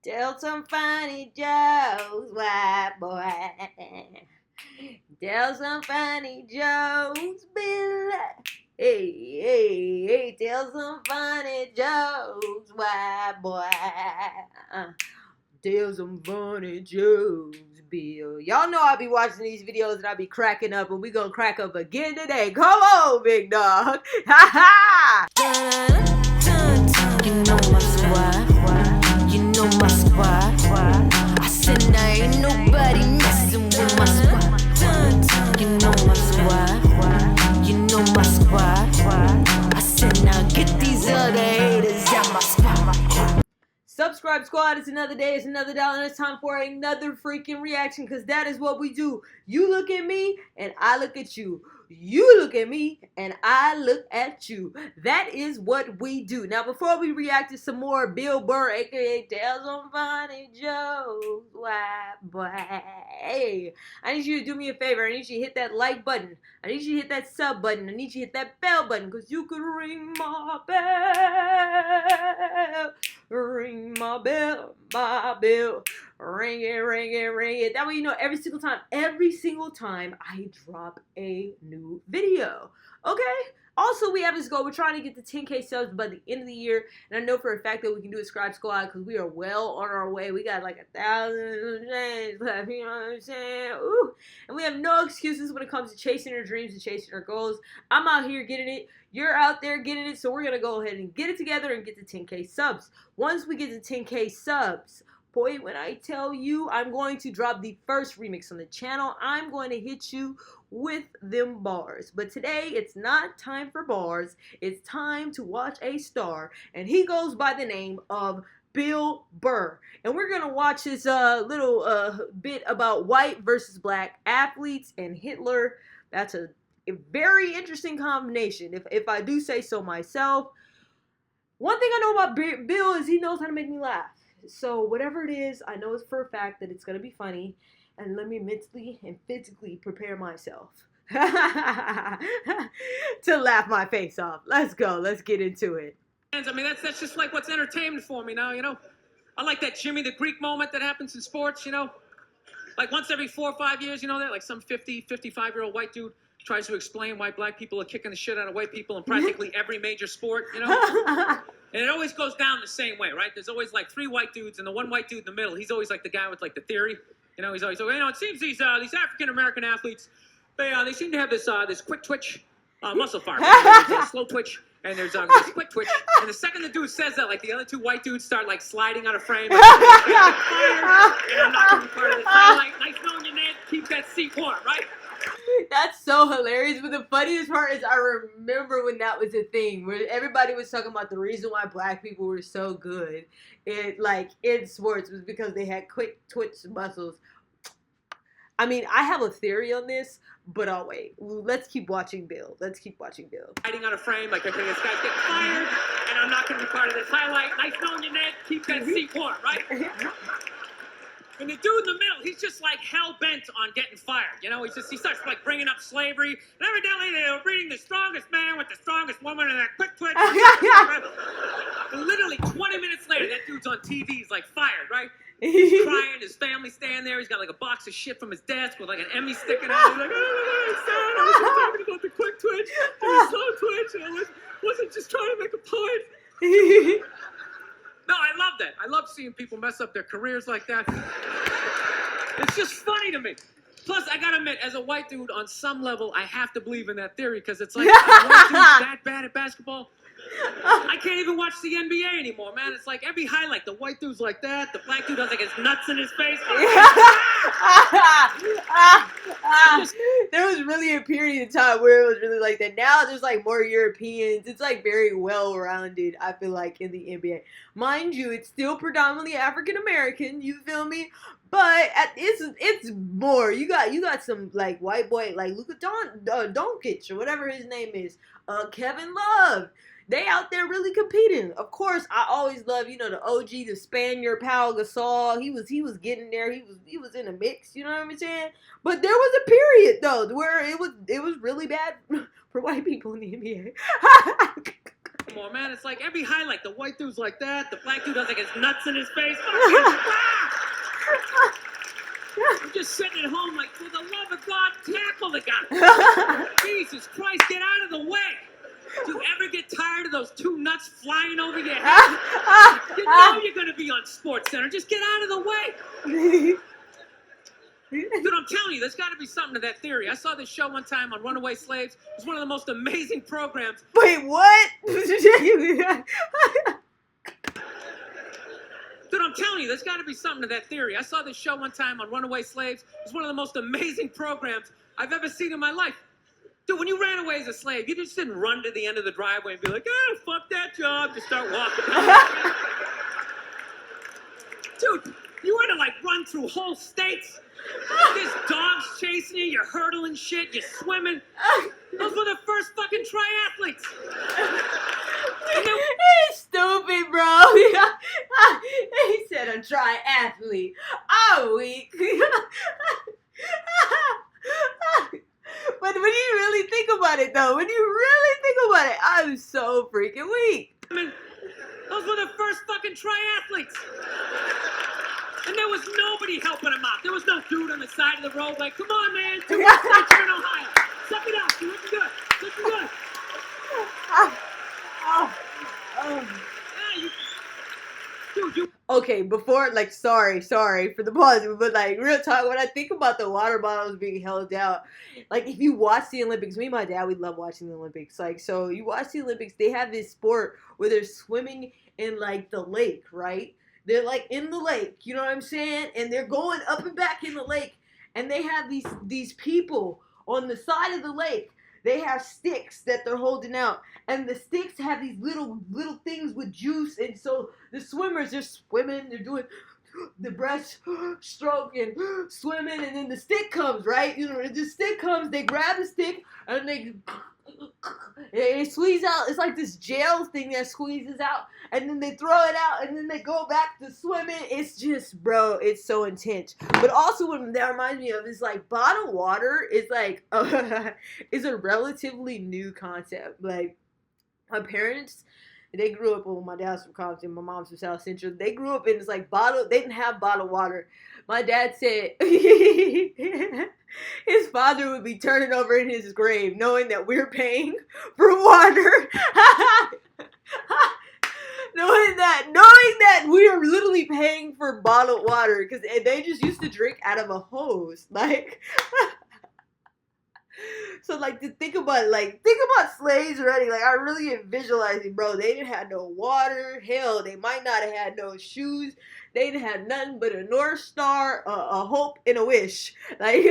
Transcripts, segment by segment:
Tell some funny jokes, white boy. Tell some funny jokes, Bill. Hey, hey, hey, tell some funny jokes, white boy. Tell some funny jokes, Bill. Y'all know I be watching these videos and I be cracking up, and we gonna crack up again today. Come on, big dog. Ha ha! You know my squad. You know my squad. I said now ain't nobody messing with my squad. You know my squad. You know my squad. I said now get these other haters out my squad. Subscribe squad, it's another day, it's another dollar, and it's time for another freaking reaction, because that is what we do. You look at me, and I look at you. You look at me, and I look at you. That is what we do. Now, before we react to some more Bill Burr, a.k.a. Tell Some Funny Jokes, white boy. Hey, I need you to do me a favor. I need you to hit that like button. I need you to hit that sub button. I need you to hit that bell button, because you could ring my bell. Ring my bell, ring it, ring it, ring it. That way you know every single time I drop a new video. Okay? Also, we have this goal. We're trying to get to 10K subs by the end of the year, and I know for a fact that we can do a Scribe Squad because we are well on our way. We got like 1,000 chains left, you know what I'm saying? Ooh. And we have no excuses when it comes to chasing our dreams and chasing our goals. I'm out here getting it. You're out there getting it, so we're going to go ahead and get it together and get to 10K subs. Once we get to 10K subs, boy, when I tell you I'm going to drop the first remix on the channel, I'm going to hit you with them bars. But today, it's not time for bars. It's time to watch a star, and he goes by the name of Bill Burr. And we're going to watch his little bit about white versus black athletes and Hitler. That's a very interesting combination, if I do say so myself. One thing I know about Bill is he knows how to make me laugh. So whatever it is, I know it's for a fact that it's going to be funny. And let me mentally and physically prepare myself to laugh my face off. Let's go. Let's get into it. I mean, that's just like what's entertainment for me now, you know. I like that Jimmy the Greek moment that happens in sports, you know. Like once every 4 or 5 years, you know that? Like some 50, 55-year-old white dude tries to explain why black people are kicking the shit out of white people in practically every major sport, you know? And it always goes down the same way, right? There's always like 3 white dudes, and the one white dude in the middle, he's always like the guy with like the theory. You know, he's always, you know, it seems these African-American athletes, they seem to have this quick twitch, muscle fire. There's a slow twitch, and there's this quick twitch. And the second the dude says that, like the other 2 white dudes start like sliding out of frame. Like, and I'm not going to be part of this. Like, nice knowing you, Ned. Keep that seat warm, right? That's so hilarious, but the funniest part is I remember when that was a thing where everybody was talking about the reason why black people were so good in sports was because they had quick twitch muscles. I mean, I have a theory on this, but I'll wait. Let's keep watching Bill. Hiding out of frame, like, okay, this guy's getting fired, and I'm not going to be part of this highlight. Nice knowing you, Ned. Keep that seat warm, right? And the dude in the middle, he's just like hell-bent on getting fired. You know, he starts like bringing up slavery. And evidently they were breeding the strongest man with the strongest woman in that quick twitch. And literally 20 minutes later, that dude's on TV. He's like fired, right? He's crying. His family's standing there. He's got like a box of shit from his desk with like an Emmy sticking out. He's like, oh, son, I was just talking about the quick twitch and the slow twitch. And I wasn't just trying to make a point. No, I love that. I love seeing people mess up their careers like that. It's just funny to me. Plus, I gotta admit, as a white dude, on some level, I have to believe in that theory, because it's like, a white dude's that bad at basketball. I can't even watch the NBA anymore, man. It's like every highlight, the white dude's like that, the black dude has like his nuts in his face. There was really a period of time where it was really like that. Now there's like more Europeans. It's like very well-rounded, I feel like, in the NBA. Mind you, it's still predominantly African-American, you feel me? But it's more. You got some like white boy, like Luka Doncic or whatever his name is, Kevin Love. They out there really competing. Of course, I always love, you know, the OG, the Spaniard, Pau Gasol. He was getting there. He was in the mix. You know what I'm saying? But there was a period though where it was really bad for white people in the NBA. more, man. It's like every highlight, the white dude's like that, the black dude has like his nuts in his face. I'm just sitting at home like, for the love of God, tackle the guy. Jesus Christ, get out of the way. Do you ever get tired of those two nuts flying over your head? You know you're going to be on SportsCenter. Just get out of the way. Dude, I'm telling you, there's got to be something to that theory. I saw this show one time on runaway slaves. It's one of the most amazing programs. Wait, what? Dude, I'm telling you, there's got to be something to that theory. I saw this show one time on runaway slaves. It's one of the most amazing programs I've ever seen in my life. Dude, when you ran away as a slave, you just didn't run to the end of the driveway and be like, fuck that job. Just start walking. Dude, you had to like run through whole states. There's dogs chasing you, you're hurdling shit, you're swimming. Those were the first fucking triathletes. He's stupid, bro. He said a triathlete. I'm weak. But when you really think about it, though, I'm so freaking weak. Those were the first fucking triathletes. And there was nobody helping him out. There was no dude on the side of the road like, come on, man, dude, you're in Ohio. Suck it up, you're looking good. Looking good. Okay, before, like, sorry for the pause, but, like, real talk, when I think about the water bottles being held out, like, if you watch the Olympics, me and my dad, we love watching the Olympics, like, so you watch the Olympics, they have this sport where they're swimming in, like, the lake, right? They're, like, in the lake, you know what I'm saying? And they're going up and back in the lake, and they have these people on the side of the lake. They have sticks that they're holding out, and the sticks have these little things with juice, and so the swimmers, they're swimming, they're doing the breaststroke and swimming, and then the stick comes, right? You know, the stick comes, they grab the stick, and they squeeze out. It's like this gel thing that squeezes out, and then they throw it out, and then they go back to swimming. It's just, bro, it's so intense. But also, what that reminds me of is like bottled water is like is a relatively new concept. Like my parents, they grew up. Well, my dad's from Compton, my mom's from South Central. They grew up in this like bottle. They didn't have bottled water. My dad said his father would be turning over in his grave knowing that we're paying for water. knowing that we are literally paying for bottled water because they just used to drink out of a hose. Like, so like to think about slaves already. Like I really am visualizing, bro. They didn't have no water. Hell, they might not have had no shoes. They didn't have nothing but a North Star, a hope, and a wish. Like,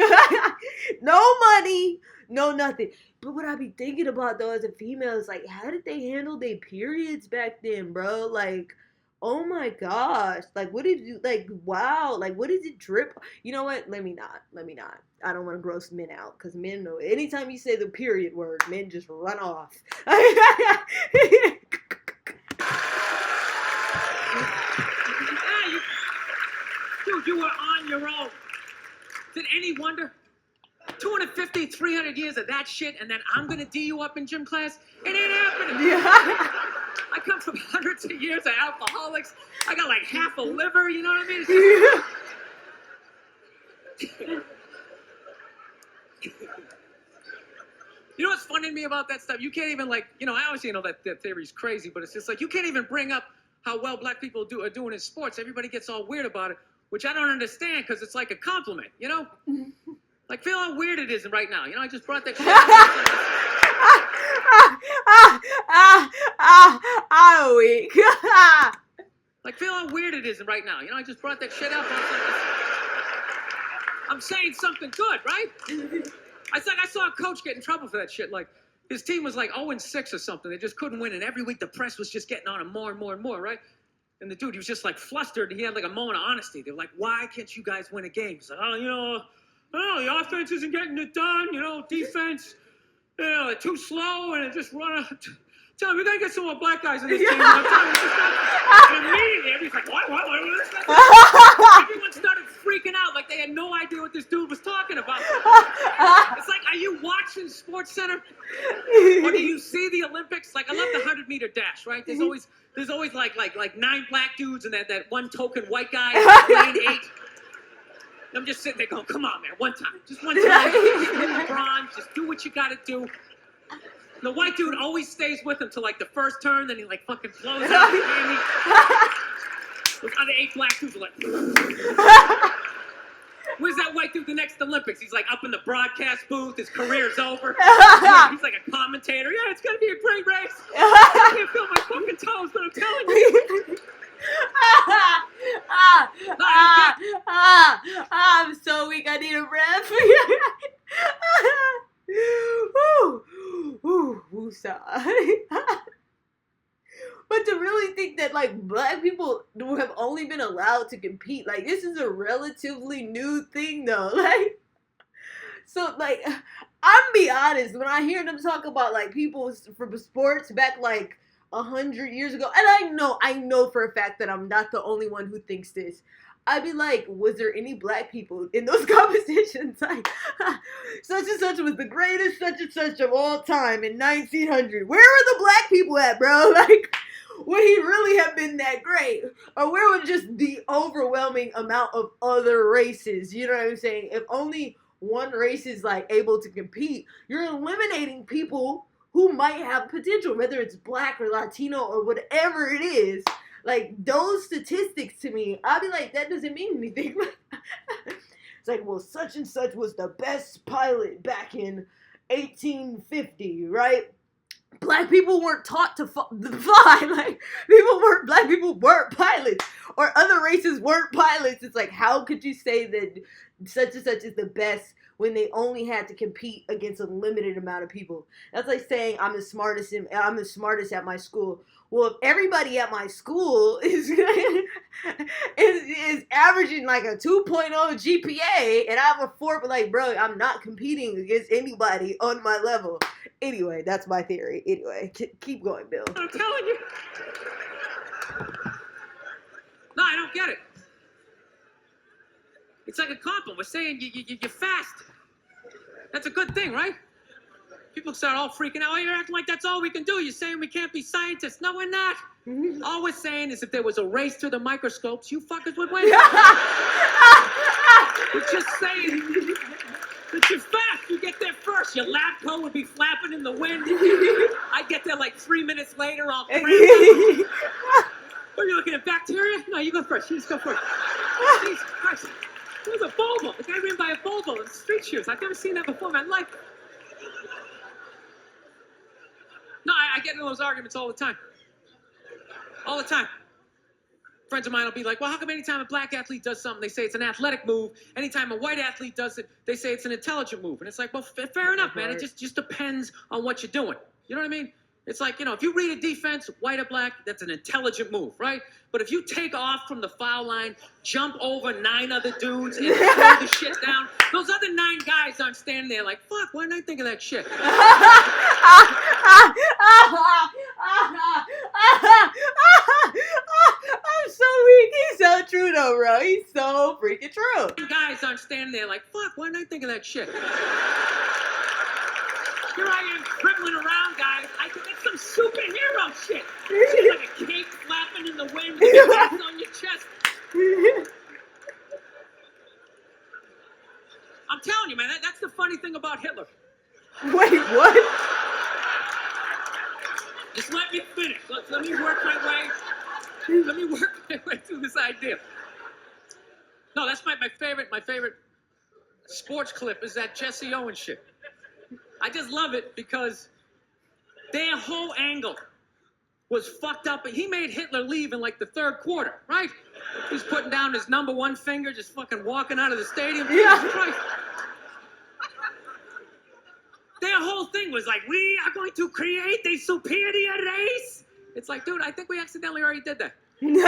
no money, no nothing. But what I be thinking about, though, as a female is, like, how did they handle their periods back then, bro? Like, oh, my gosh. Like, what did you, like, wow. Like, what did it drip? You know what? Let me not. I don't want to gross men out, because men know. Anytime you say the period word, men just run off. Dude, you were on your own. Is it any wonder? 250, 300 years of that shit, and then I'm going to D you up in gym class? It ain't happening. Yeah. I come from hundreds of years of alcoholics. I got like half a liver, you know what I mean? It's just... You know what's funny to me about that stuff? You can't even, like, you know, I obviously know that theory's crazy, but it's just like, you can't even bring up how well black people are doing in sports. Everybody gets all weird about it, which I don't understand because it's like a compliment, you know? Like, feel how weird it is right now. You know, I just brought that shit up. I'm weak. Like, feel how weird it is right now. You know, I just brought that shit up. I'm saying something good, right? I saw a coach get in trouble for that shit. Like, his team was like 0-6 or something. They just couldn't win. And every week the press was just getting on him more and more and more, right? And the dude, he was just like flustered. And he had like a moment of honesty. They were like, why can't you guys win a game? He's like, oh, you know, the offense isn't getting it done. You know, defense, you know, they're too slow and it just run. Tell him, we got to get some more black guys in this team. And immediately, everybody's like, what? Everyone started freaking out like they had no idea what this dude was talking about. It's like, are you watching SportsCenter? Or do you see the Olympics? Like, I love the 100-meter dash, right? There's always like 9 black dudes and that one token white guy in lane 8. I'm just sitting there going, come on, man, one time. Just one time. Just win the bronze. Just do what you got to do. And the white dude always stays with him till like the first turn, then he like fucking blows out his hammy. Those other 8 black dudes are like, where's that white dude the next Olympics? He's like up in the broadcast booth. His career's over. He's like a commentator. Yeah, it's going to be a great race. I can't feel my fucking toes, but I'm telling you. I'm so weak. I need a breath. But to really think that like black people have only been allowed to compete, like this is a relatively new thing though. Like, so like, I'm be honest, when I hear them talk about like people from sports back like 100 years ago, and I know for a fact that I'm not the only one who thinks this. I'd be like, was there any black people in those competitions? Like, such and such was the greatest such and such of all time in 1900. Where were the black people at, bro? Like, would he really have been that great? Or where would just the overwhelming amount of other races? You know what I'm saying? If only one race is like able to compete, you're eliminating people who might have potential, whether it's black or Latino or whatever it is. Like, those statistics to me, I'll be like, that doesn't mean anything. It's like, well, such and such was the best pilot back in 1850, right? Black people weren't taught to fly. Like, black people weren't pilots. Or other races weren't pilots. It's like, how could you say that such and such is the best when they only had to compete against a limited amount of people? That's like saying I'm the smartest at my school. Well, if everybody at my school is averaging like a 2.0 GPA and I have a 4, but like, bro, I'm not competing against anybody on my level. Anyway, that's my theory. Anyway, keep going, Bill. I'm telling you. No, I don't get it. It's like a compliment. We're saying you're fast. That's a good thing, right? People start all freaking out. Oh, you're acting like that's all we can do. You're saying we can't be scientists. No, we're not. All we're saying is if there was a race to the microscopes, you fuckers would win. We're just saying that you're fast. You get there first. Your lab coat would be flapping in the wind. I get there like 3 minutes later, all cramped. Are you looking at bacteria? No, you go first. You just go first. Jesus Christ. It was a Volvo. The guy ran by a Volvo in street shoes. I've never seen that before in my life. No, I get into those arguments all the time. All the time. Friends of mine will be like, well, how come anytime a black athlete does something, they say it's an athletic move. Anytime a white athlete does it, they say it's an intelligent move. And it's like, well, fair enough, man. It just depends on what you're doing. You know what I mean? It's like, you know, if you read a defense, white or black, that's an intelligent move, right? But if you take off from the foul line, jump over 9 other dudes and throw the shit down, those other 9 guys aren't standing there like, fuck, why didn't I think of that shit? I'm so weak. He's so true though, bro. He's so freaking true. Guys aren't standing there like, fuck, why didn't I think of that shit? Here I am dribbling around, guys. That's some superhero shit. Shit like a cape flapping in the wind with your hands on your chest. I'm telling you, man, that's the funny thing about Hitler. Wait, what? Just let me finish. Let me work my way through this idea. No, that's my favorite sports clip is that Jesse Owens shit. I just love it because their whole angle was fucked up. He made Hitler leave in like the 3rd quarter, right? He's putting down his number 1 finger, just fucking walking out of the stadium. Yeah. Jesus Christ. Their whole thing was like, we are going to create a superior race. It's like, dude, I think we accidentally already did that. We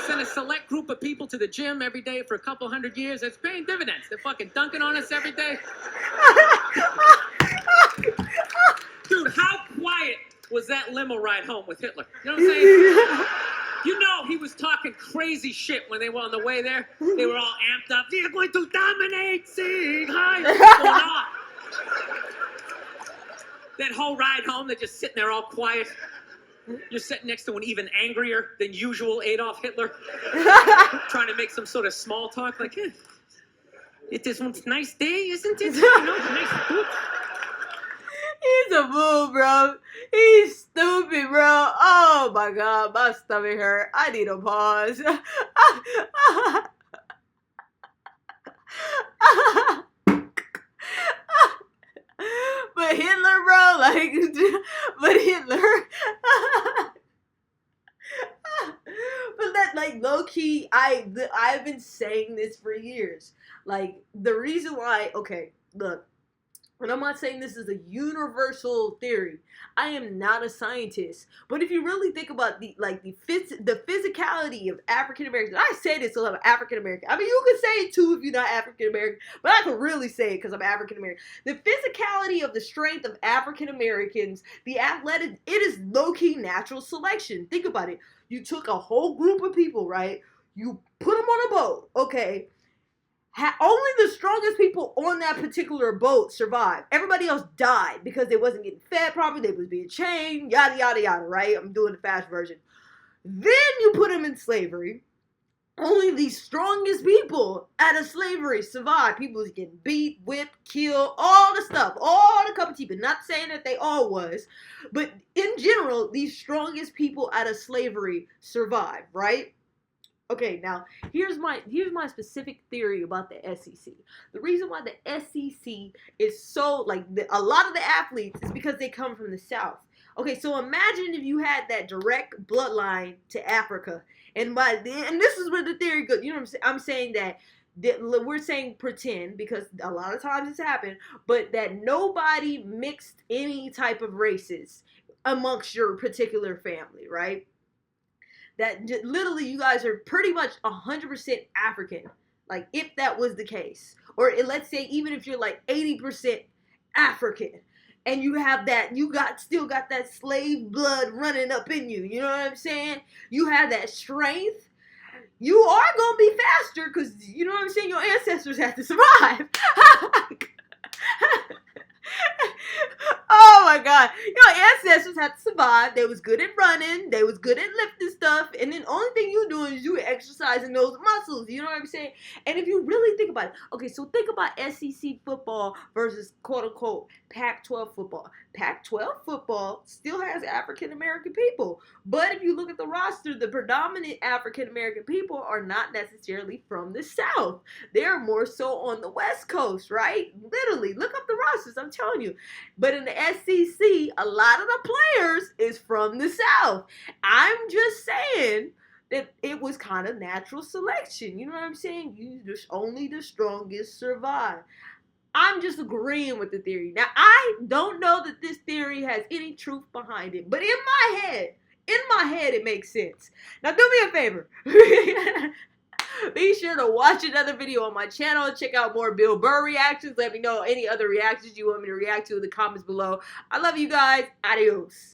sent a select group of people to the gym every day for a couple 100 years. It's paying dividends. They're fucking dunking on us every day. Dude, how quiet was that limo ride home with Hitler? You know what I'm saying? You know he was talking crazy shit when they were on the way there. They were all amped up. We are going to dominate, sing high. That whole ride home, they're just sitting there all quiet. You're sitting next to an even angrier than usual Adolf Hitler, trying to make some sort of small talk, like, it is one nice day, isn't it? You know, nice food. He's a fool, bro. He's stupid, bro. Oh my god, my stomach hurt. I need a pause. But Hitler, bro, like, but Hitler. But that, like, low key, I've been saying this for years. Like, the reason why, okay, look, and I'm not saying this is a universal theory. I am not a scientist, but if you really think about the physicality of African Americans, I say this because I'm African American. I mean, you can say it too if you're not African American, but I can really say it because I'm African American. The physicality of the strength of African Americans, the athletic, it is low key natural selection. Think about it. You took a whole group of people, right? You put them on a boat, okay? Only the strongest people on that particular boat survived. Everybody else died because they wasn't getting fed properly. They was being chained, yada, yada, yada, right? I'm doing the fast version. Then you put them in slavery. Only the strongest people out of slavery survived. People was getting beat, whipped, killed, all the stuff. All the cup of tea. But not saying that they all was. But in general, the strongest people out of slavery survived, right? Okay, now here's my specific theory about the SEC. The reason why the SEC is so, like, a lot of the athletes is because they come from the South. Okay, so imagine if you had that direct bloodline to Africa, and this is where the theory goes. You know what I'm saying? I'm saying that we're saying pretend because a lot of times it's happened, but that nobody mixed any type of races amongst your particular family, right? That literally you guys are pretty much 100% African, like, if that was the case. Or let's say even if you're like 80% African and you have that, you still got that slave blood running up in you, you know what I'm saying? You have that strength. You are going to be faster because, you know what I'm saying, your ancestors had to survive. Oh my god, your ancestors had to survive. They was good at running, they was good at lifting stuff, and then the only thing you doing is you exercising those muscles, you know what I'm saying? And if you really think about it, okay, so think about SEC football versus quote-unquote Pac-12 football. Pac-12 football still has African American people, but if you look at the roster, the predominant African American people are not necessarily from the South. They're more so on the West Coast, right? Literally, look up the rosters, I'm telling you. But in the SEC, a lot of the players is from the South. I'm just saying that it was kind of natural selection. You know what I'm saying? Only the strongest survive. I'm just agreeing with the theory. Now, I don't know that this theory has any truth behind it, but in my head, it makes sense. Now, do me a favor. Be sure to watch another video on my channel. Check out more Bill Burr reactions. Let me know any other reactions you want me to react to in the comments below. I love you guys. Adios.